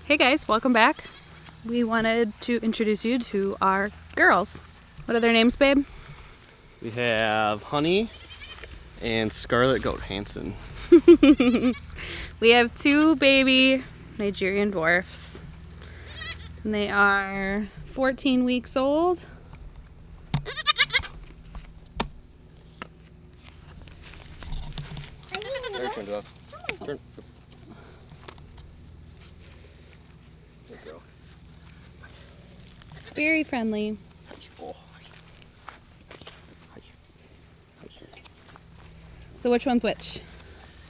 Hey guys, welcome back. We wanted to introduce you to our girls. What are their names, babe? We have Honey and Scarlett Goathansson. We have two baby Nigerian dwarfs. And they are 14 weeks old. There, turned off. Turn. There you go. Very friendly. Oh. So which one's which?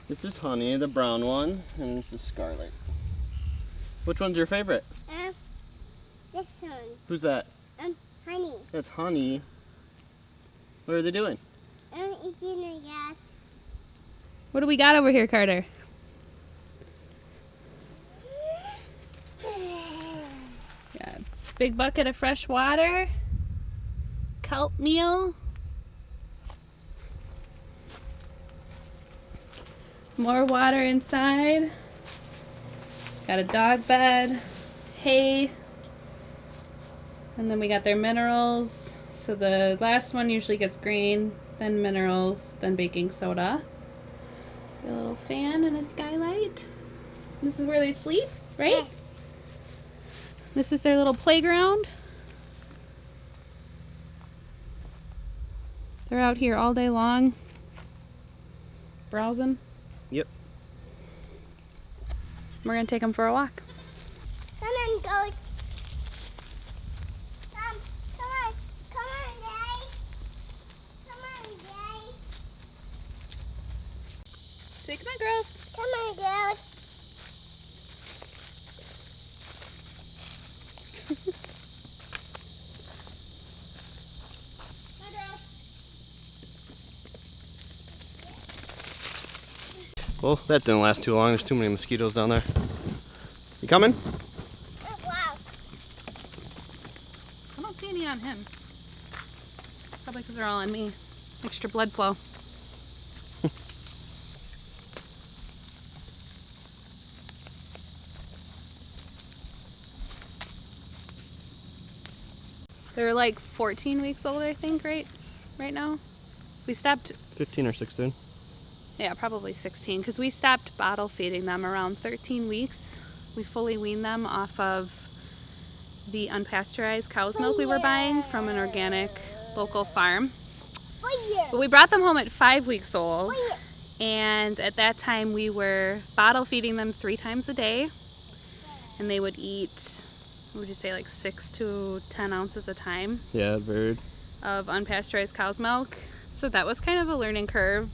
This is Honey, the brown one, and this is Scarlett. Which one's your favorite? This one. Who's that? Honey. That's Honey. What are they doing? Eating a gas. What do we got over here, Carter? Got a big bucket of fresh water, kelp meal, more water inside, got a dog bed, hay, and then we got their minerals. So the last one usually gets grain, then minerals, then baking soda. A little fan and a skylight. This is where they sleep, right? Yes. This is their little playground. They're out here all day long, browsing. Yep. We're gonna take them for a walk. Come on, goat. Come on, Daddy. Come on, Daddy. Say, come on, girls. Come on, goat. Well, that didn't last too long. There's too many mosquitoes down there. You coming? Oh, wow. I don't see any on him. Probably because they're all on me. Extra blood flow. They're like 14 weeks old, I think, right now. We stopped, 15 or 16. yeah, probably 16, because we stopped bottle feeding them around 13 weeks. We fully weaned them off of the unpasteurized cow's milk we were buying from an organic local farm. But we brought them home at 5 weeks old, and at that time we were bottle feeding them 3 times a day, and they would eat, what would you say, like 6 to 10 ounces a time Yeah, it varied. of unpasteurized cow's milk. So that was kind of a learning curve.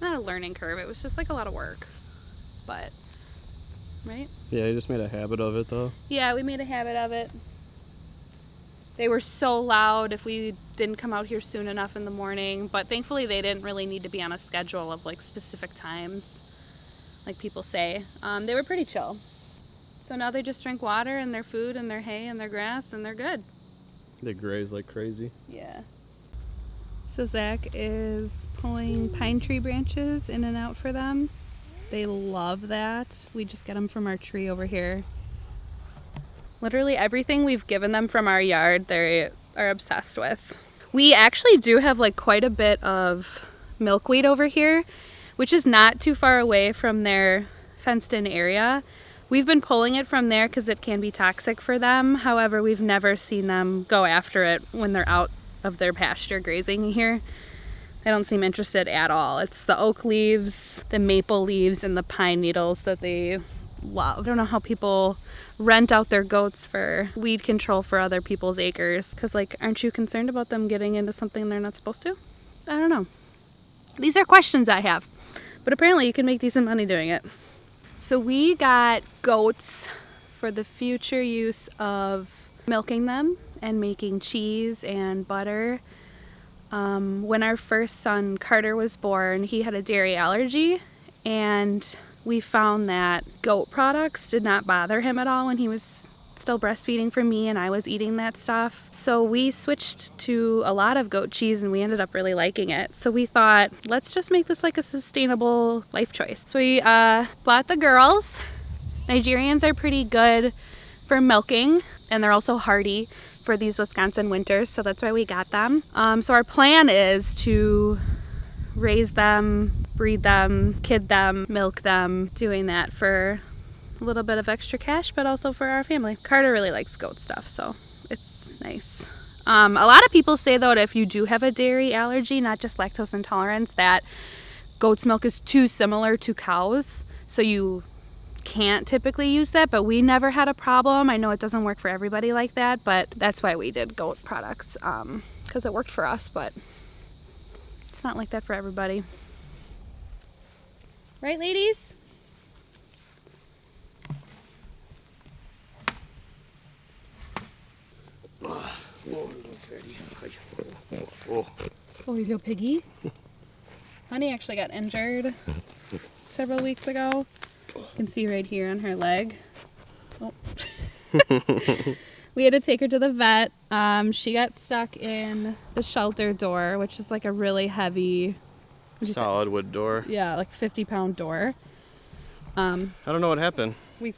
Not a learning curve, it was just like a lot of work. But, right? Yeah, you just made a habit of it though. Yeah, we made a habit of it. They were so loud if we didn't come out here soon enough in the morning, but thankfully they didn't really need to be on a schedule of like specific times, like people say. They were pretty chill. So now they just drink water and their food and their hay and their grass and they're good. They graze like crazy. Yeah. So Zack is pulling pine tree branches in and out for them. They love that. We just get them from our tree over here. Literally everything we've given them from our yard, they are obsessed with. We actually do have like quite a bit of milkweed over here, which is not too far away from their fenced in area. We've been pulling it from there because it can be toxic for them. However, we've never seen them go after it when they're out of their pasture grazing here. They don't seem interested at all. It's the oak leaves, the maple leaves, and the pine needles that they love. I don't know how people rent out their goats for weed control for other people's acres, because like, aren't you concerned about them getting into something they're not supposed to? I don't know. These are questions I have, but apparently you can make decent money doing it. So we got goats for the future use of milking them and making cheese and butter. When our first son Carter was born, he had a dairy allergy, and we found that goat products did not bother him at all when he was still breastfeeding for me and I was eating that stuff. So we switched to a lot of goat cheese and we ended up really liking it. So we thought, let's just make this like a sustainable life choice. So we bought the girls. Nigerians are pretty good for milking and they're also hardy for these Wisconsin winters, so that's why we got them. So our plan is to raise them, breed them, kid them, milk them, doing that for a little bit of extra cash, but also for our family. Carter really likes goat stuff, so it's nice. A lot of people say though that if you do have a dairy allergy, not just lactose intolerance, that goat's milk is too similar to cows, so you can't typically use that, but we never had a problem. I know it doesn't work for everybody like that, but that's why we did goat products, because it worked for us, but it's not like that for everybody. Right, ladies? Oh, you go piggy. Honey actually got injured several weeks ago. You can see right here on her leg. Oh. We had to take her to the vet. She got stuck in the shelter door, which is like a really heavy... Solid wood door. Yeah, like 50-pound door. I don't know what happened. We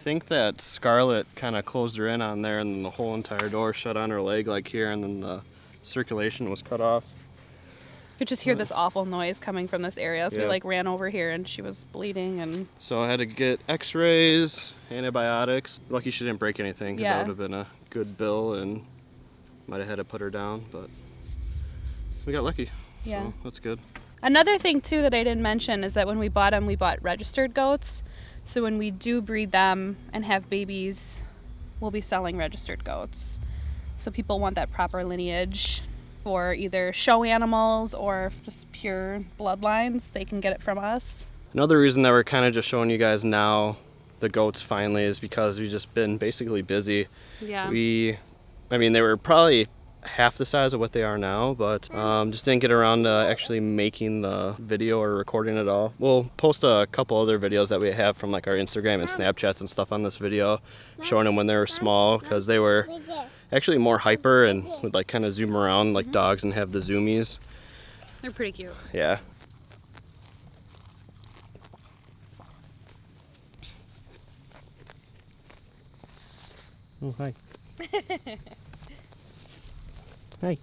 think that Scarlett kind of closed her in on there and then the whole entire door shut on her leg like here, and then the circulation was cut off. could just hear this awful noise coming from this area, so we like ran over here and she was bleeding. And so I had to get x-rays, antibiotics. Lucky she didn't break anything, because that would have been a good bill and might have had to put her down, but we got lucky. Yeah, so that's good. Another thing too that I didn't mention is that when we bought them, we bought registered goats. So when we do breed them and have babies, we'll be selling registered goats. So people want that proper lineage for either show animals or just pure bloodlines, they can get it from us. Another reason that we're kind of just showing you guys now the goats finally is because we've just been basically busy. Yeah. I mean, they were probably half the size of what they are now, but just didn't get around to actually making the video or recording it all. We'll post a couple other videos that we have from like our Instagram and Snapchats and stuff on this video, showing them when they were small, because they were actually more hyper and would like kind of zoom around like dogs and have the zoomies. They're pretty cute. Yeah. Oh, hi. Hi.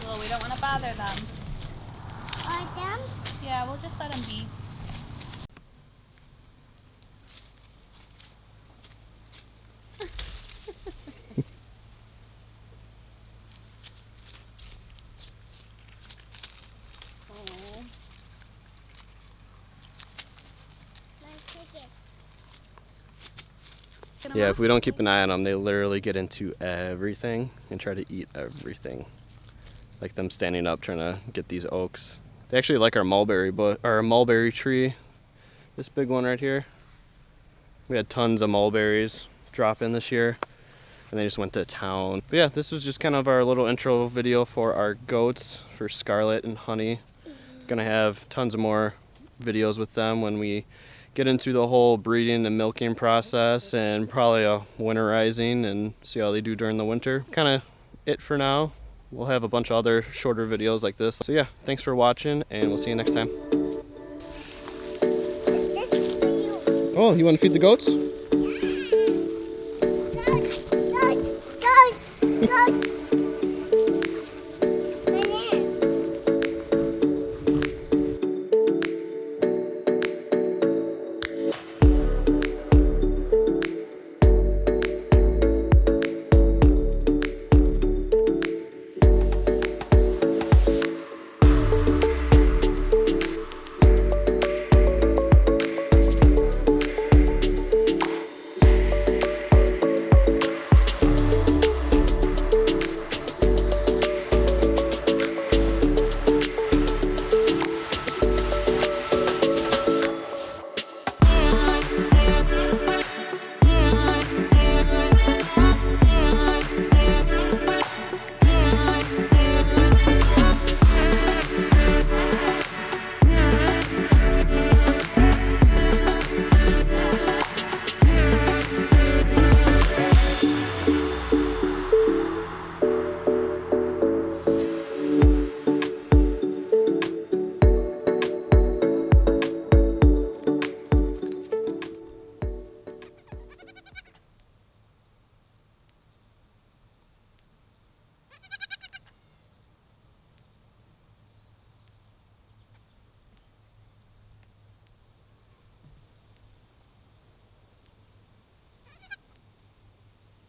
Well, we don't want to bother them. Them? Yeah, we'll just let them be. Yeah, if we don't keep an eye on them, they literally get into everything and try to eat everything. Like them standing up trying to get these oaks. They actually like our mulberry tree. This big one right here. We had tons of mulberries drop in this year, and they just went to town. But yeah, this was just kind of our little intro video for our goats, for Scarlett and Honey. Gonna have tons of more videos with them when we get into the whole breeding and milking process, and probably a winterizing, and see how they do during the winter. Kind of it for now. We'll have a bunch of other shorter videos like this. So yeah, thanks for watching, and we'll see you next time. Oh, you want to feed the goats? Goats.